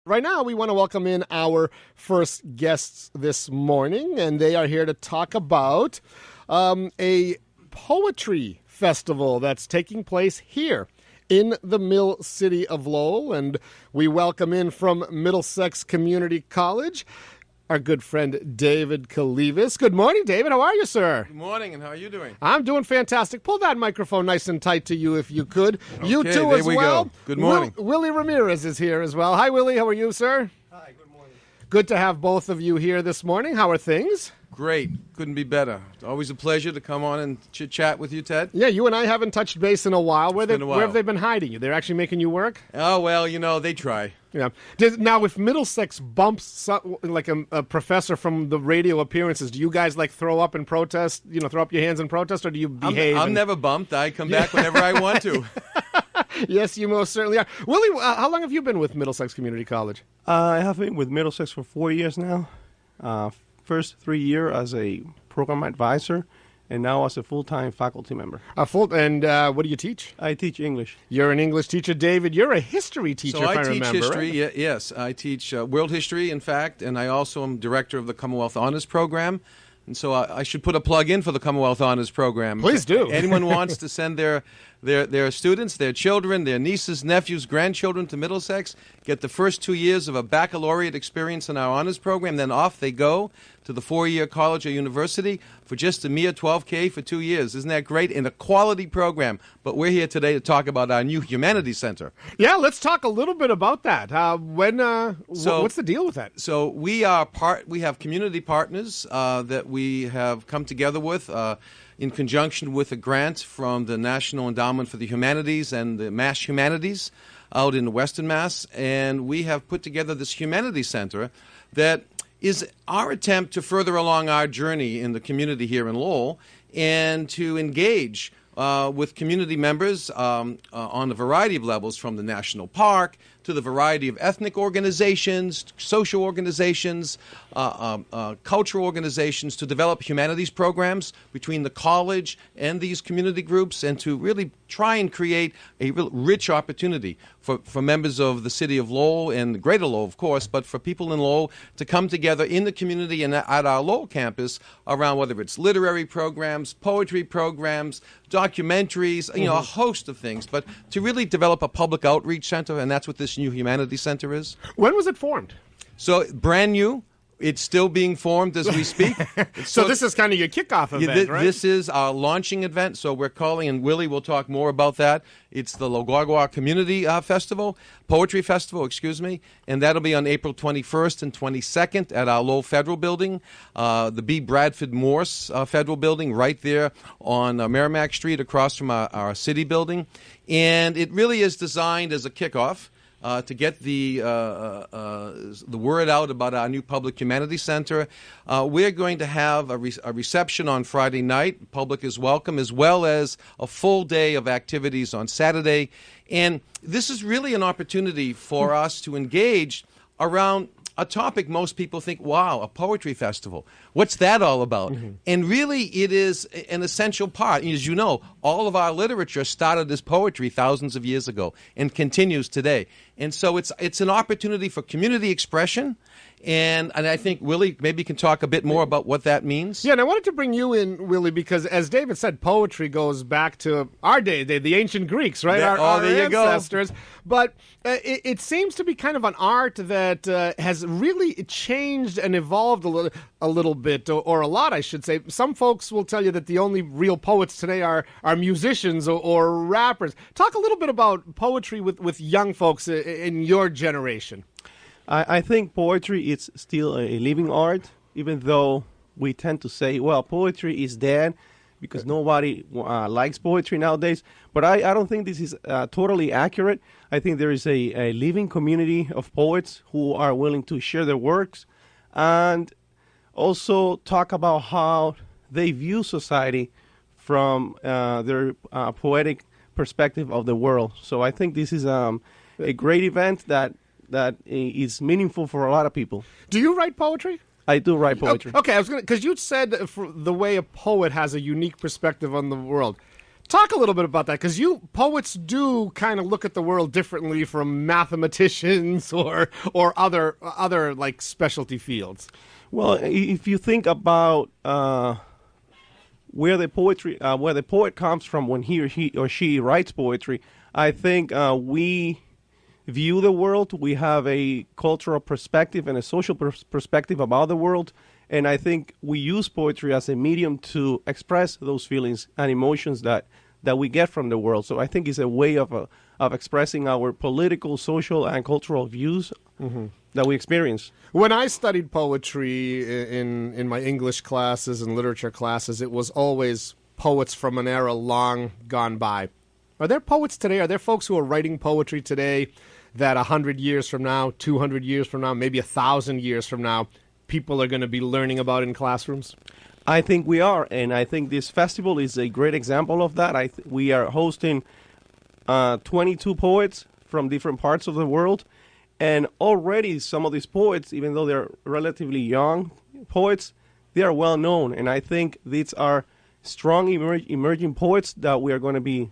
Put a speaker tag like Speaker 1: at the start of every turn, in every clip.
Speaker 1: Right now, we want to welcome in our first guests this morning, and they are here to talk about a poetry festival that's taking place here in the Mill City of Lowell. And we welcome in from Middlesex Community College our good friend David Kalivas. Good morning, David. How are you, sir?
Speaker 2: Good morning, and how are you doing?
Speaker 1: I'm doing fantastic. Pull that microphone nice and tight to you if you could.
Speaker 2: Okay,
Speaker 1: you too
Speaker 2: there
Speaker 1: as
Speaker 2: we
Speaker 1: well.
Speaker 2: Go. Good morning.
Speaker 1: Willy Ramirez is here as well. Hi, Willy. How are you, sir?
Speaker 3: Hi, good morning.
Speaker 1: Good to have both of you here this morning. How are things?
Speaker 2: Great. Couldn't be better. It's always a pleasure to come on and chit-chat with you, Ted.
Speaker 1: Yeah, you and I haven't touched base in a while. Where
Speaker 2: been a while.
Speaker 1: Where have they been hiding you? They're actually making you work?
Speaker 2: Oh, well, you know, they try.
Speaker 1: Yeah. Now, if Middlesex bumps like a professor from the radio appearances, do you guys like throw up and protest? You know, throw up your hands and protest, or do you behave?
Speaker 2: I'm never bumped. I come back whenever I want to.
Speaker 1: Yes, you most certainly are. Willy, how long have you been with Middlesex Community College?
Speaker 3: I have been with Middlesex for 4 years now. First 3 years as a program advisor, and now as a full-time faculty member.
Speaker 1: And what do you teach?
Speaker 3: I teach English.
Speaker 1: You're an English teacher, David. You're a history teacher,
Speaker 2: So
Speaker 1: if I
Speaker 2: I teach
Speaker 1: remember,
Speaker 2: history,
Speaker 1: right?
Speaker 2: yes. I teach world history, in fact, and I also am director of the Commonwealth Honors Program. And so I should put a plug in for the Commonwealth Honors Program.
Speaker 1: Please do.
Speaker 2: Anyone wants to send their students, their children, their nieces, nephews, grandchildren to Middlesex, get the first 2 years of a baccalaureate experience in our honors program, then off they go to the 4-year college or university for just a mere $12K for 2 years. Isn't that great? In a quality program. But we're here today to talk about our new Humanities Center.
Speaker 1: Yeah, let's talk a little bit about that. What's the deal with that?
Speaker 2: So we have community partners that we have come together with in conjunction with a grant from the National Endowment for the Humanities and the Mass Humanities out in Western Mass. And we have put together this Humanities Center that is our attempt to further along our journey in the community here in Lowell and to engage with community members on a variety of levels, from the national park to the variety of ethnic organizations, social organizations, cultural organizations, to develop humanities programs between the college and these community groups, and to really try and create a real rich opportunity for members of the city of Lowell and the greater Lowell, of course, but for people in Lowell to come together in the community and at our Lowell campus around whether it's literary programs, poetry programs, documentaries, you know, a host of things, but to really develop a public outreach center, and that's what this new Humanities Center is.
Speaker 1: When was it formed?
Speaker 2: So, brand new. It's still being formed as we speak.
Speaker 1: So this is kind of your kickoff event, right?
Speaker 2: This is our launching event, so we're calling, and Willy will talk more about that. It's the Guagua Community Poetry Festival, and that'll be on April 21st and 22nd at our Lowell Federal Building, the B. Bradford Morse Federal Building, right there on Merrimack Street across from our city building. And it really is designed as a kickoff to get the word out about our new Public Humanities Center. We're going to have a reception on Friday night. Public is welcome, as well as a full day of activities on Saturday. And this is really an opportunity for us to engage around a topic most people think, wow, a poetry festival. What's that all about? And really, it is an essential part. As you know, all of our literature started as poetry thousands of years ago and continues today. And so it's an opportunity for community expression. And I think Willy maybe can talk a bit more about what that means.
Speaker 1: Yeah, and I wanted to bring you in, Willy, because as David said, poetry goes back to our day, the ancient Greeks, right? Our
Speaker 2: there you
Speaker 1: ancestors.
Speaker 2: go.
Speaker 1: But it seems to be kind of an art that has really changed and evolved a little bit, or a lot, I should say. Some folks will tell you that the only real poets today are musicians or rappers. Talk a little bit about poetry with young folks in your generation.
Speaker 3: I think poetry is still a living art, even though we tend to say, well, poetry is dead because nobody likes poetry nowadays. But I don't think this is totally accurate. I think there is a living community of poets who are willing to share their works and also talk about how they view society from their poetic perspective of the world. So I think this is a great event that is meaningful for a lot of people.
Speaker 1: Do you write poetry?
Speaker 3: I do write poetry.
Speaker 1: Okay, I was because you said the way a poet has a unique perspective on the world. Talk a little bit about that, because poets do kind of look at the world differently from mathematicians or other like specialty fields.
Speaker 3: Well, if you think about where the poet comes from when he or she writes poetry, I think we view the world. We have a cultural perspective and a social perspective about the world, and I think we use poetry as a medium to express those feelings and emotions that we get from the world. So I think it's a way of expressing our political, social, and cultural views that we experience.
Speaker 1: When I studied poetry in my English classes and literature classes, it was always poets from an era long gone by. Are there poets today? Are there folks who are writing poetry today that 100 years from now, 200 years from now, maybe 1,000 years from now, people are going to be learning about in classrooms?
Speaker 3: I think we are, and I think this festival is a great example of that. We are hosting 22 poets from different parts of the world, and already some of these poets, even though they're relatively young poets, they are well known, and I think these are strong emerging poets that we are going to be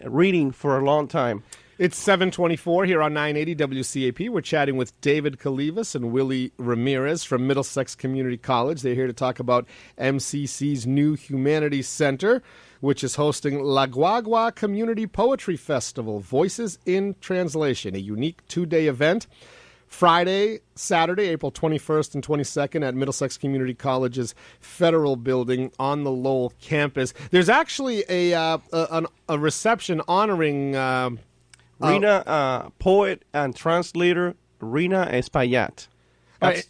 Speaker 3: reading for a long time.
Speaker 1: It's 7:24 here on 980 WCAP. We're chatting with David Kalivas and Willy Ramirez from Middlesex Community College. They're here to talk about MCC's new Humanities Center, which is hosting La Guagua Community Poetry Festival, Voices in Translation, a unique two-day event. Friday, Saturday, April 21st and 22nd at Middlesex Community College's Federal Building on the Lowell campus. There's actually a reception honoring
Speaker 3: Rina, poet and translator Rina Espaillat.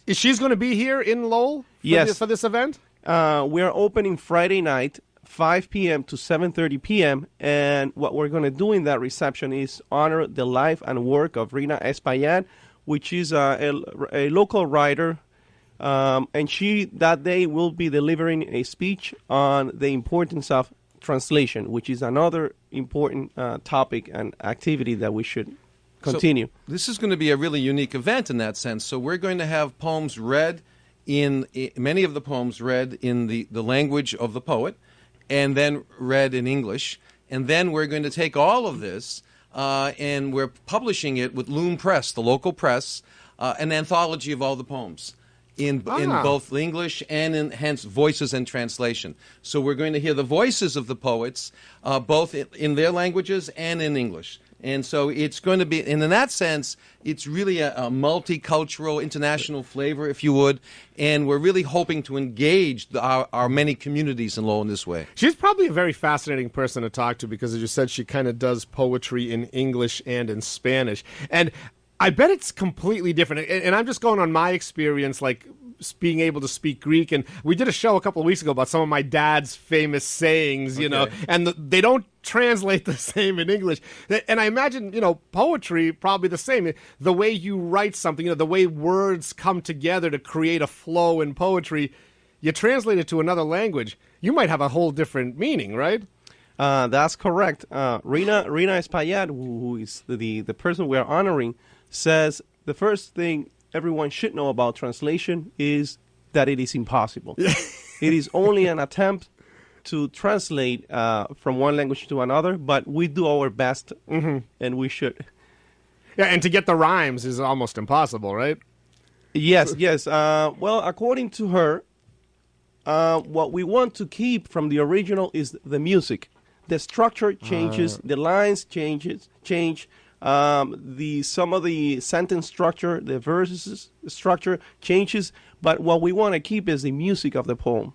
Speaker 1: She's going to be here in Lowell for this event?
Speaker 3: We're opening Friday night, 5 p.m. to 7:30 p.m., and what we're going to do in that reception is honor the life and work of Rina Espaillat, which is a local writer, and she that day will be delivering a speech on the importance of translation, which is another important topic and activity that we should continue.
Speaker 2: So this is going to be a really unique event in that sense. So we're going to have poems read many of the poems read in the language of the poet, and then read in English. And then we're going to take all of this and we're publishing it with Loom Press, the local press, an anthology of all the poems. In both English and hence voices and translation. So we're going to hear the voices of the poets, both in their languages and in English. And so it's going to be, and in that sense, it's really a multicultural, international flavor, if you would. And we're really hoping to engage our many communities in Lowell in this way.
Speaker 1: She's probably a very fascinating person to talk to because, as you said, she kind of does poetry in English and in Spanish. And I bet it's completely different. And I'm just going on my experience, like being able to speak Greek. And we did a show a couple of weeks ago about some of my dad's famous sayings, you know, and they don't translate the same in English. And I imagine, poetry probably the same. The way you write something, the way words come together to create a flow in poetry, you translate it to another language, you might have a whole different meaning, right?
Speaker 3: That's correct. Rina Espaillat, who is the person we are honoring, says the first thing everyone should know about translation is that it is impossible. It is only an attempt to translate from one language to another, but we do our best, and we should.
Speaker 1: Yeah, and to get the rhymes is almost impossible, right?
Speaker 3: Yes. Well, according to her, what we want to keep from the original is the music. The structure changes, the lines change. Some of the sentence structure, the verses structure changes, but what we want to keep is the music of the poem.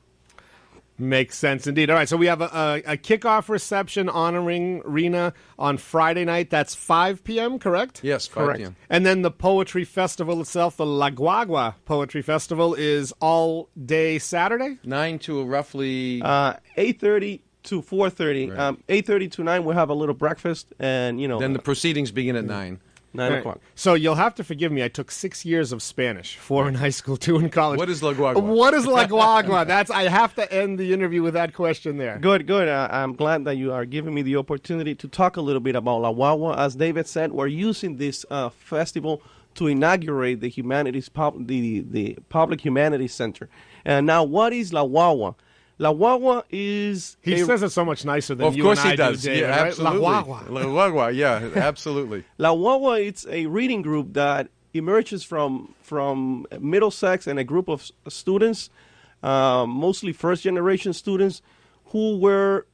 Speaker 1: Makes sense indeed. All right, so we have a kickoff reception honoring Rina on Friday night. That's 5 p.m., correct?
Speaker 2: Yes, 5 p.m.
Speaker 1: And then the poetry festival itself, the La Guagua Poetry Festival, is all day Saturday?
Speaker 2: 9 to roughly
Speaker 3: 8:30 to 4:30.
Speaker 2: Right.
Speaker 3: 8:30 to 9, we'll have a little breakfast, and
Speaker 2: then the proceedings begin at 9.
Speaker 3: 9 o'clock.
Speaker 1: So you'll have to forgive me. I took 6 years of Spanish, 4 in high school, 2 in college.
Speaker 2: What is La Guagua?
Speaker 1: What is La Guagua? I have to end the interview with that question there.
Speaker 3: Good. I'm glad that you are giving me the opportunity to talk a little bit about La Guagua. As David said, we're using this festival to inaugurate the Humanities, the Public Humanities Center. And now, what is La Guagua? La Guagua is...
Speaker 1: He says it so much nicer than
Speaker 2: Of
Speaker 1: you
Speaker 2: course
Speaker 1: and I
Speaker 2: he does.
Speaker 1: do, David,
Speaker 2: Yeah,
Speaker 1: right?
Speaker 2: absolutely.
Speaker 1: La Guagua.
Speaker 2: La Guagua, yeah, absolutely.
Speaker 3: La Guagua, it's a reading group that emerges from Middlesex and a group of students, mostly first-generation students, who were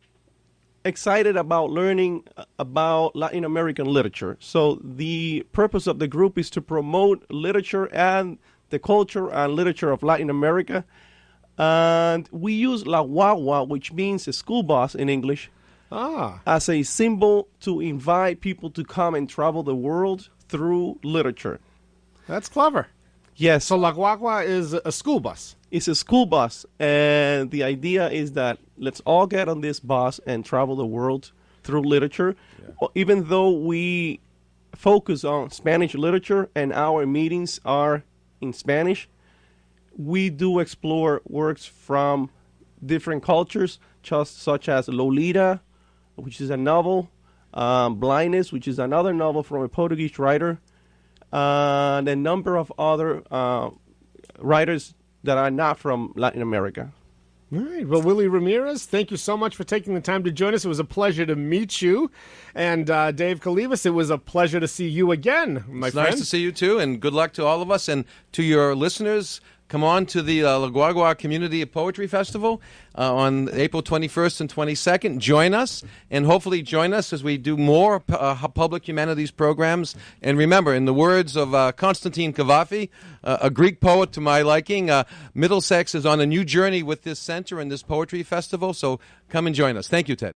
Speaker 3: excited about learning about Latin American literature. So the purpose of the group is to promote literature and the culture and literature of Latin America. And we use La Guagua, which means a school bus in English, as a symbol to invite people to come and travel the world through literature.
Speaker 1: That's clever.
Speaker 3: Yes.
Speaker 1: So La Guagua is a school bus.
Speaker 3: It's a school bus, and the idea is that let's all get on this bus and travel the world through literature. Yeah. Even though we focus on Spanish literature and our meetings are in Spanish, we do explore works from different cultures, just such as Lolita, which is a novel, Blindness, which is another novel from a Portuguese writer, and a number of other writers that are not from Latin America.
Speaker 1: All right. Well, Willy Ramirez, thank you so much for taking the time to join us. It was a pleasure to meet you. And Dave Kalivas, it was a pleasure to see you again, my friend.
Speaker 2: Nice to see you, too, and good luck to all of us. And to your listeners, come on to the La Guagua Community Poetry Festival on April 21st and 22nd. Join us, and hopefully join us as we do more public humanities programs. And remember, in the words of Constantine Cavafy, a Greek poet to my liking, Middlesex is on a new journey with this center and this poetry festival, so come and join us. Thank you, Ted.